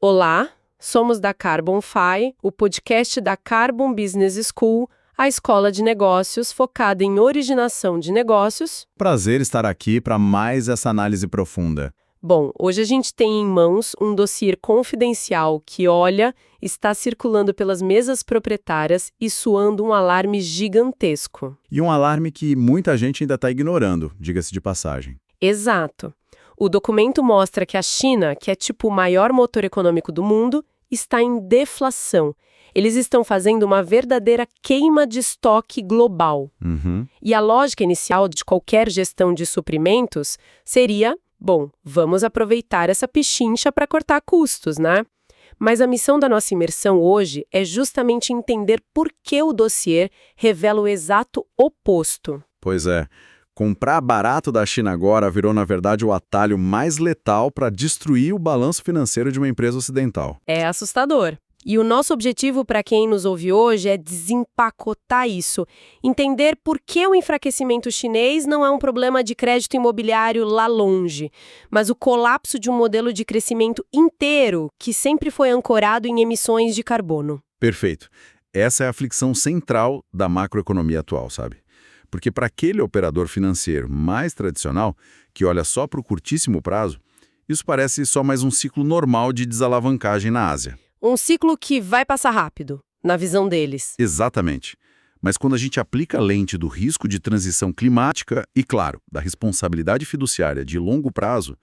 Olá, somos da Carbon-Fi, o podcast da Carbon Business School, a escola de negócios focada em originação de negócios. Prazer estar aqui para mais essa análise profunda. Bom, hoje a gente tem em mãos um dossiê confidencial que, está circulando pelas mesas proprietárias e soando um alarme gigantesco. E um alarme que muita gente ainda está ignorando, diga-se de passagem. Exato. O documento mostra que a China, que é tipo o maior motor econômico do mundo, está em deflação. Eles estão fazendo uma verdadeira queima de estoque global. E a lógica inicial de qualquer gestão de suprimentos seria, bom, vamos aproveitar essa pichincha para cortar custos, né? Mas a missão da nossa imersão hoje é justamente entender por que o dossiê revela o exato oposto. Pois é. Comprar barato da China agora virou, na verdade, o atalho mais letal para destruir o balanço financeiro de uma empresa ocidental. É assustador. E o nosso objetivo para quem nos ouve hoje é desempacotar isso, entender por que o enfraquecimento chinês não é um problema de crédito imobiliário lá longe, mas o colapso de um modelo de crescimento inteiro que sempre foi ancorado em emissões de carbono. Perfeito. Essa é a aflição central da macroeconomia atual, sabe? Porque para aquele operador financeiro mais tradicional, que olha só para o curtíssimo prazo, isso parece só mais um ciclo normal de desalavancagem na Ásia. Um ciclo que vai passar rápido, na visão deles. Exatamente. Mas quando a gente aplica a lente do risco de transição climática e, claro, da responsabilidade fiduciária de longo prazo,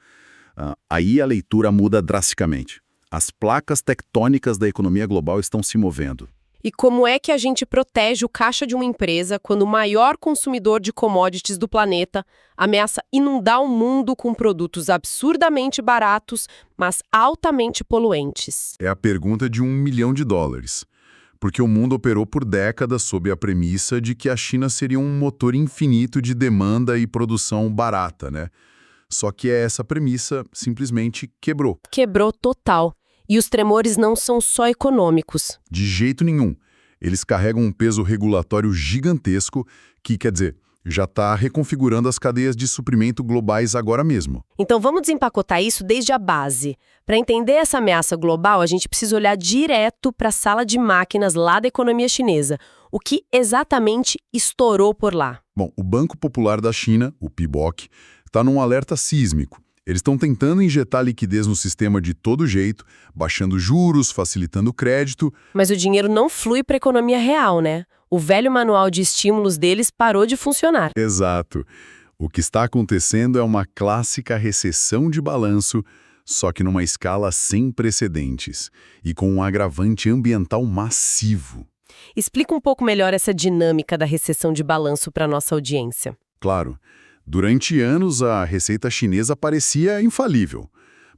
aí a leitura muda drasticamente. As placas tectônicas da economia global estão se movendo. E como é que a gente protege o caixa de uma empresa quando o maior consumidor de commodities do planeta ameaça inundar o mundo com produtos absurdamente baratos, mas altamente poluentes? É a pergunta de $1 milhão. Porque o mundo operou por décadas sob a premissa de que a China seria um motor infinito de demanda e produção barata, né? Só que essa premissa simplesmente quebrou. Quebrou total. E os tremores não são só econômicos. De jeito nenhum. Eles carregam um peso regulatório gigantesco que, quer dizer, já está reconfigurando as cadeias de suprimento globais agora mesmo. Então vamos desempacotar isso desde a base. Para entender essa ameaça global, a gente precisa olhar direto para a sala de máquinas lá da economia chinesa. O que exatamente estourou por lá? Bom, o Banco Popular da China, o PBOC, está num alerta sísmico. Eles estão tentando injetar liquidez no sistema de todo jeito, baixando juros, facilitando o crédito. Mas o dinheiro não flui para a economia real, né? O velho manual de estímulos deles parou de funcionar. Exato. O que está acontecendo é uma clássica recessão de balanço, só que numa escala sem precedentes e com um agravante ambiental massivo. Explica um pouco melhor essa dinâmica da recessão de balanço para nossa audiência. Claro. Durante anos, a receita chinesa parecia infalível.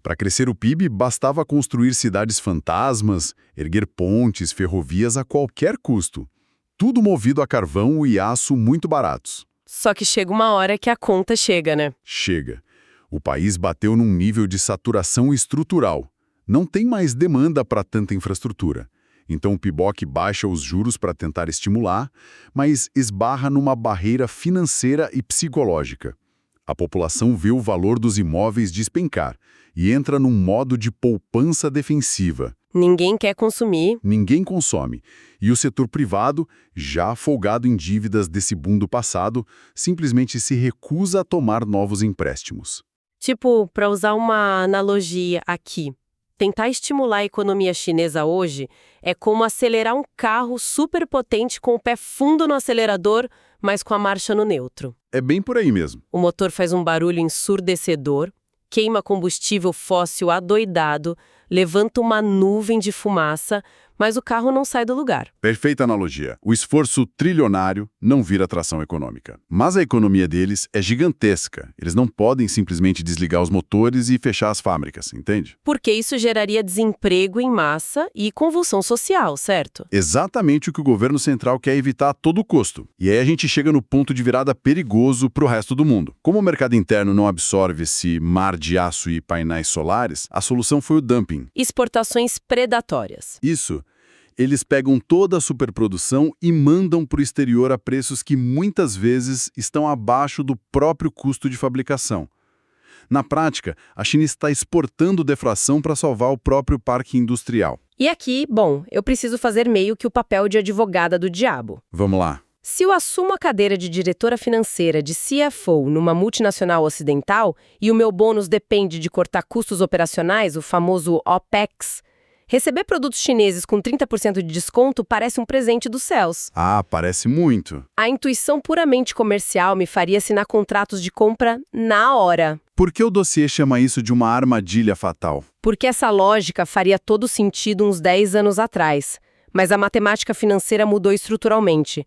Para crescer o PIB, bastava construir cidades fantasmas, erguer pontes, ferrovias a qualquer custo. Tudo movido a carvão e aço muito baratos. Só que chega uma hora que a conta chega, né? Chega. O país bateu num nível de saturação estrutural. Não tem mais demanda para tanta infraestrutura. Então o PBOC baixa os juros para tentar estimular, mas esbarra numa barreira financeira e psicológica. A população vê o valor dos imóveis despencar e entra num modo de poupança defensiva. Ninguém quer consumir. Ninguém consome. E o setor privado, já afogado em dívidas desse boom do passado, simplesmente se recusa a tomar novos empréstimos. Tipo, para usar uma analogia aqui, tentar estimular a economia chinesa hoje é como acelerar um carro superpotente com o pé fundo no acelerador, mas com a marcha no neutro. É bem por aí mesmo. O motor faz um barulho ensurdecedor, queima combustível fóssil adoidado, levanta uma nuvem de fumaça, mas o carro não sai do lugar. Perfeita analogia. O esforço trilionário não vira atração econômica. Mas a economia deles é gigantesca. Eles não podem simplesmente desligar os motores e fechar as fábricas, entende? Porque isso geraria desemprego em massa e convulsão social, certo? Exatamente o que o governo central quer evitar a todo custo. E aí a gente chega no ponto de virada perigoso para o resto do mundo. Como o mercado interno não absorve esse mar de aço e painéis solares, a solução foi o dumping. Exportações predatórias. Isso. Eles pegam toda a superprodução e mandam para o exterior a preços que muitas vezes estão abaixo do próprio custo de fabricação. Na prática, a China está exportando deflação para salvar o próprio parque industrial. E aqui, bom, eu preciso fazer meio que o papel de advogada do diabo. Vamos lá. Se eu assumo a cadeira de diretora financeira de CFO numa multinacional ocidental e o meu bônus depende de cortar custos operacionais, o famoso OPEX, receber produtos chineses com 30% de desconto parece um presente dos céus. Ah, parece muito. A intuição puramente comercial me faria assinar contratos de compra na hora. Por que o dossiê chama isso de uma armadilha fatal? Porque essa lógica faria todo sentido uns 10 anos atrás, mas a matemática financeira mudou estruturalmente.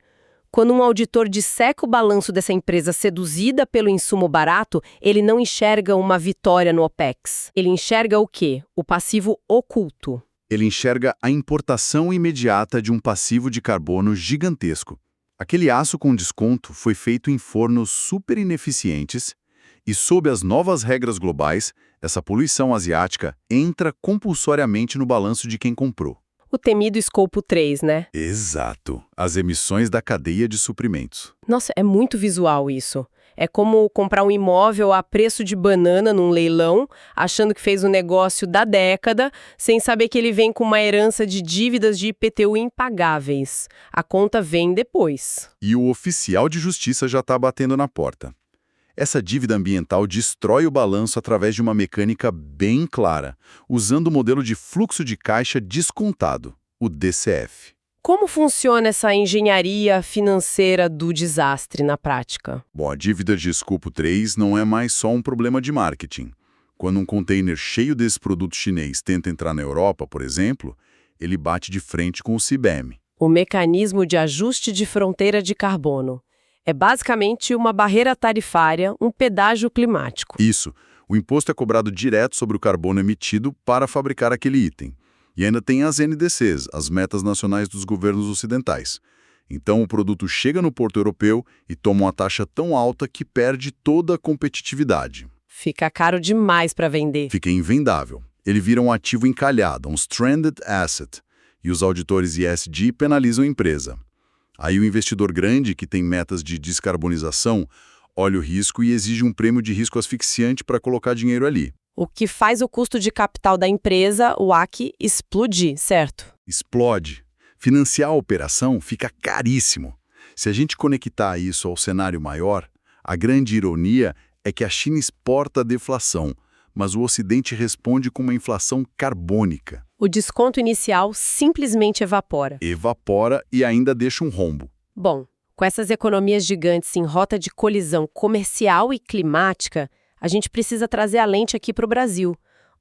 Quando um auditor disseca o balanço dessa empresa seduzida pelo insumo barato, ele não enxerga uma vitória no OPEX. Ele enxerga o quê? O passivo oculto. Ele enxerga a importação imediata de um passivo de carbono gigantesco. Aquele aço com desconto foi feito em fornos super ineficientes e, sob as novas regras globais, essa poluição asiática entra compulsoriamente no balanço de quem comprou. O temido escopo 3, né? Exato. As emissões da cadeia de suprimentos. Nossa, é muito visual isso. É como comprar um imóvel a preço de banana num leilão, achando que fez um negócio da década, sem saber que ele vem com uma herança de dívidas de IPTU impagáveis. A conta vem depois. E o oficial de justiça já está batendo na porta. Essa dívida ambiental destrói o balanço através de uma mecânica bem clara, usando o modelo de fluxo de caixa descontado, o DCF. Como funciona essa engenharia financeira do desastre na prática? Bom, a dívida de escopo 3 não é mais só um problema de marketing. Quando um container cheio desse produto chinês tenta entrar na Europa, por exemplo, ele bate de frente com o CBAM. O mecanismo de ajuste de fronteira de carbono. É basicamente uma barreira tarifária, um pedágio climático. Isso. O imposto é cobrado direto sobre o carbono emitido para fabricar aquele item. E ainda tem as NDCs, as metas nacionais dos governos ocidentais. Então o produto chega no porto europeu e toma uma taxa tão alta que perde toda a competitividade. Fica caro demais para vender. Fica invendável. Ele vira um ativo encalhado, um stranded asset. E os auditores ESG penalizam a empresa. Aí o investidor grande, que tem metas de descarbonização, olha o risco e exige um prêmio de risco asfixiante para colocar dinheiro ali. O que faz o custo de capital da empresa, o AC, explodir, certo? Explode. Financiar a operação fica caríssimo. Se a gente conectar isso ao cenário maior, a grande ironia é que a China exporta a deflação, mas o Ocidente responde com uma inflação carbônica. O desconto inicial simplesmente evapora. Evapora e ainda deixa um rombo. Bom, com essas economias gigantes em rota de colisão comercial e climática, a gente precisa trazer a lente aqui para o Brasil,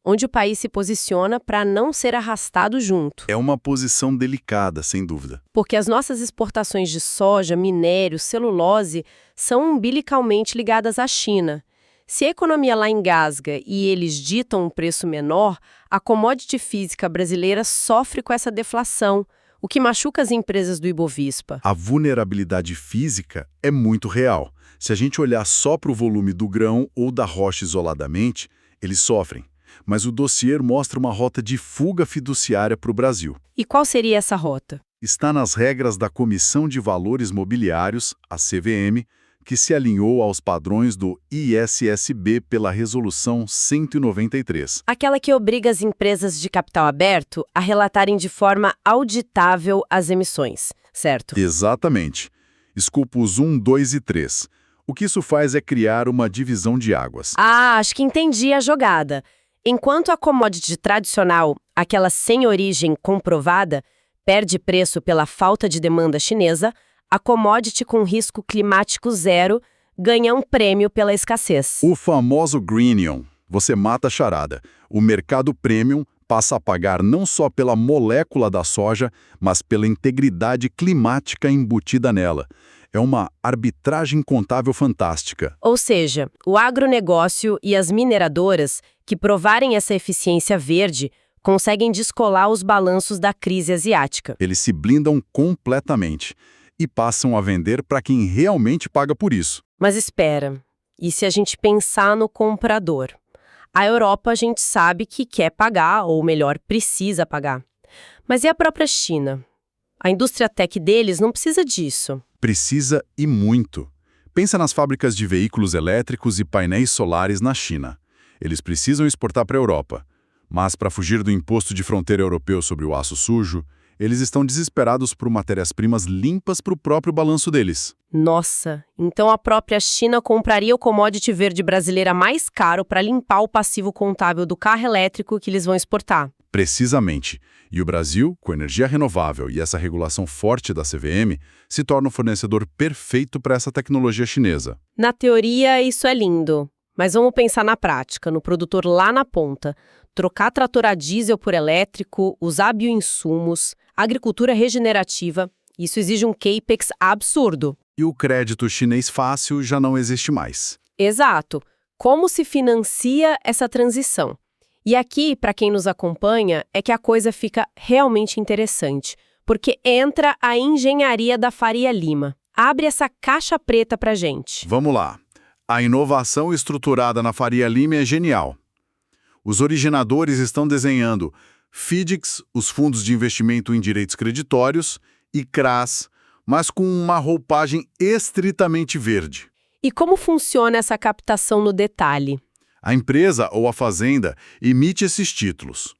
onde o país se posiciona para não ser arrastado junto. É uma posição delicada, sem dúvida. Porque as nossas exportações de soja, minério, celulose são umbilicalmente ligadas à China. Se a economia lá engasga e eles ditam um preço menor, a commodity física brasileira sofre com essa deflação, o que machuca as empresas do Ibovespa. A vulnerabilidade física é muito real. Se a gente olhar só para o volume do grão ou da rocha isoladamente, eles sofrem. Mas o dossiê mostra uma rota de fuga fiduciária para o Brasil. E qual seria essa rota? Está nas regras da Comissão de Valores Mobiliários, a CVM, que se alinhou aos padrões do ISSB pela Resolução 193. Aquela que obriga as empresas de capital aberto a relatarem de forma auditável as emissões, certo? Exatamente. Escopos 1, 2 e 3. O que isso faz é criar uma divisão de águas. Ah, acho que entendi a jogada. Enquanto a commodity tradicional, aquela sem origem comprovada, perde preço pela falta de demanda chinesa, a commodity com risco climático zero ganha um prêmio pela escassez. O famoso greenium. Você mata a charada. O mercado premium passa a pagar não só pela molécula da soja, mas pela integridade climática embutida nela. É uma arbitragem contábil fantástica. Ou seja, o agronegócio e as mineradoras que provarem essa eficiência verde conseguem descolar os balanços da crise asiática. Eles se blindam completamente e passam a vender para quem realmente paga por isso. Mas espera, e se a gente pensar no comprador? A Europa a gente sabe que quer pagar, ou melhor, precisa pagar. Mas e a própria China? A indústria tech deles não precisa disso. Precisa e muito. Pensa nas fábricas de veículos elétricos e painéis solares na China. Eles precisam exportar para a Europa. Mas, para fugir do imposto de fronteira europeu sobre o aço sujo, eles estão desesperados por matérias-primas limpas para o próprio balanço deles. Nossa, então a própria China compraria o commodity verde brasileira mais caro para limpar o passivo contábil do carro elétrico que eles vão exportar. Precisamente. E o Brasil, com energia renovável e essa regulação forte da CVM, se torna o fornecedor perfeito para essa tecnologia chinesa. Na teoria, isso é lindo. Mas vamos pensar na prática, no produtor lá na ponta. Trocar trator a diesel por elétrico, usar bioinsumos, agricultura regenerativa, isso exige um capex absurdo. E o crédito chinês fácil já não existe mais. Exato. Como se financia essa transição? E aqui, para quem nos acompanha, é que a coisa fica realmente interessante, porque entra a engenharia da Faria Lima. Abre essa caixa preta pra gente. Vamos lá. A inovação estruturada na Faria Lima é genial. Os originadores estão desenhando FIDICs, os fundos de investimento em direitos creditórios, e CRAs, mas com uma roupagem estritamente verde. E como funciona essa captação no detalhe? A empresa ou a fazenda emite esses títulos.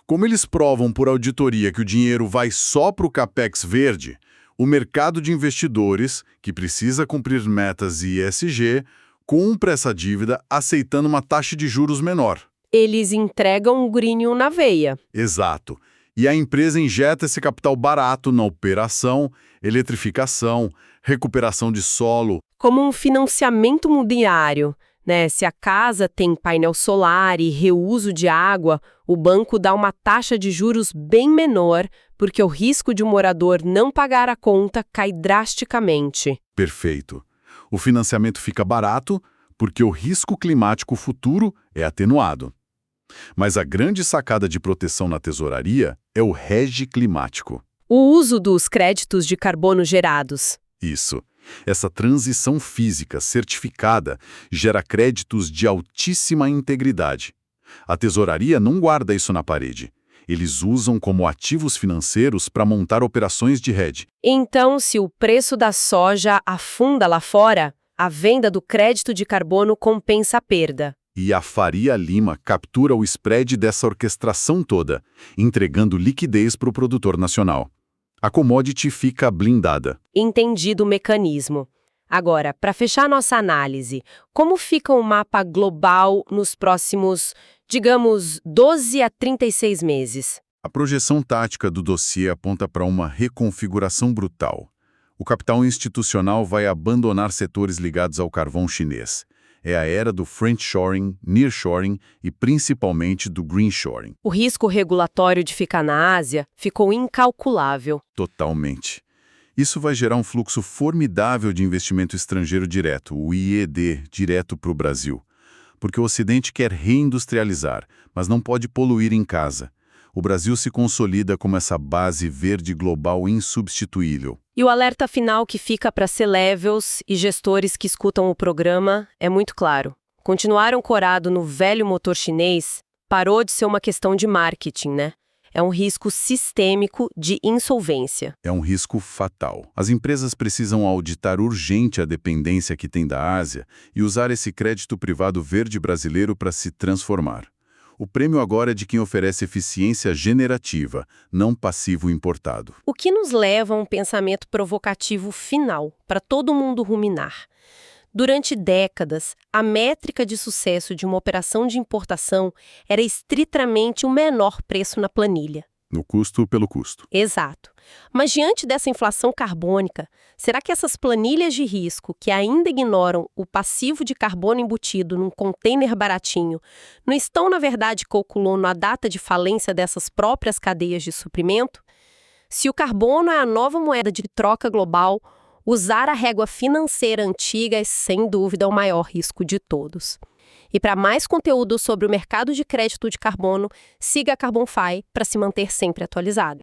Como eles provam por auditoria que o dinheiro vai só para o capex verde, o mercado de investidores, que precisa cumprir metas ESG, cumpre essa dívida aceitando uma taxa de juros menor. Eles entregam um greening na veia. Exato. E a empresa injeta esse capital barato na operação, eletrificação, recuperação de solo. Como um financiamento imobiliário, né? Se a casa tem painel solar e reuso de água, o banco dá uma taxa de juros bem menor, porque o risco de um morador não pagar a conta cai drasticamente. Perfeito. O financiamento fica barato porque o risco climático futuro é atenuado. Mas a grande sacada de proteção na tesouraria é o hedge climático. O uso dos créditos de carbono gerados. Isso. Essa transição física certificada gera créditos de altíssima integridade. A tesouraria não guarda isso na parede. Eles usam como ativos financeiros para montar operações de hedge. Então, se o preço da soja afunda lá fora, a venda do crédito de carbono compensa a perda. E a Faria Lima captura o spread dessa orquestração toda, entregando liquidez para o produtor nacional. A commodity fica blindada. Entendido o mecanismo. Agora, para fechar nossa análise, como fica o mapa global nos próximos, digamos, 12 a 36 meses? A projeção tática do dossiê aponta para uma reconfiguração brutal. O capital institucional vai abandonar setores ligados ao carvão chinês. É a era do friendshoring, nearshoring e principalmente do greenshoring. O risco regulatório de ficar na Ásia ficou incalculável. Totalmente. Isso vai gerar um fluxo formidável de investimento estrangeiro direto, o IED, direto para o Brasil. Porque o Ocidente quer reindustrializar, mas não pode poluir em casa. O Brasil se consolida como essa base verde global insubstituível. E o alerta final que fica para C-levels e gestores que escutam o programa é muito claro. Continuar ancorado no velho motor chinês parou de ser uma questão de marketing, né? É um risco sistêmico de insolvência. É um risco fatal. As empresas precisam auditar urgente a dependência que tem da Ásia e usar esse crédito privado verde brasileiro para se transformar. O prêmio agora é de quem oferece eficiência generativa, não passivo importado. O que nos leva a um pensamento provocativo final, para todo mundo ruminar. Durante décadas, a métrica de sucesso de uma operação de importação era estritamente o menor preço na planilha. No custo pelo custo. Exato. Mas diante dessa inflação carbônica, será que essas planilhas de risco que ainda ignoram o passivo de carbono embutido num container baratinho, não estão, na verdade, calculando a data de falência dessas próprias cadeias de suprimento? Se o carbono é a nova moeda de troca global, usar a régua financeira antiga é, sem dúvida, o maior risco de todos. E para mais conteúdo sobre o mercado de crédito de carbono, siga a Carbonfy para se manter sempre atualizado.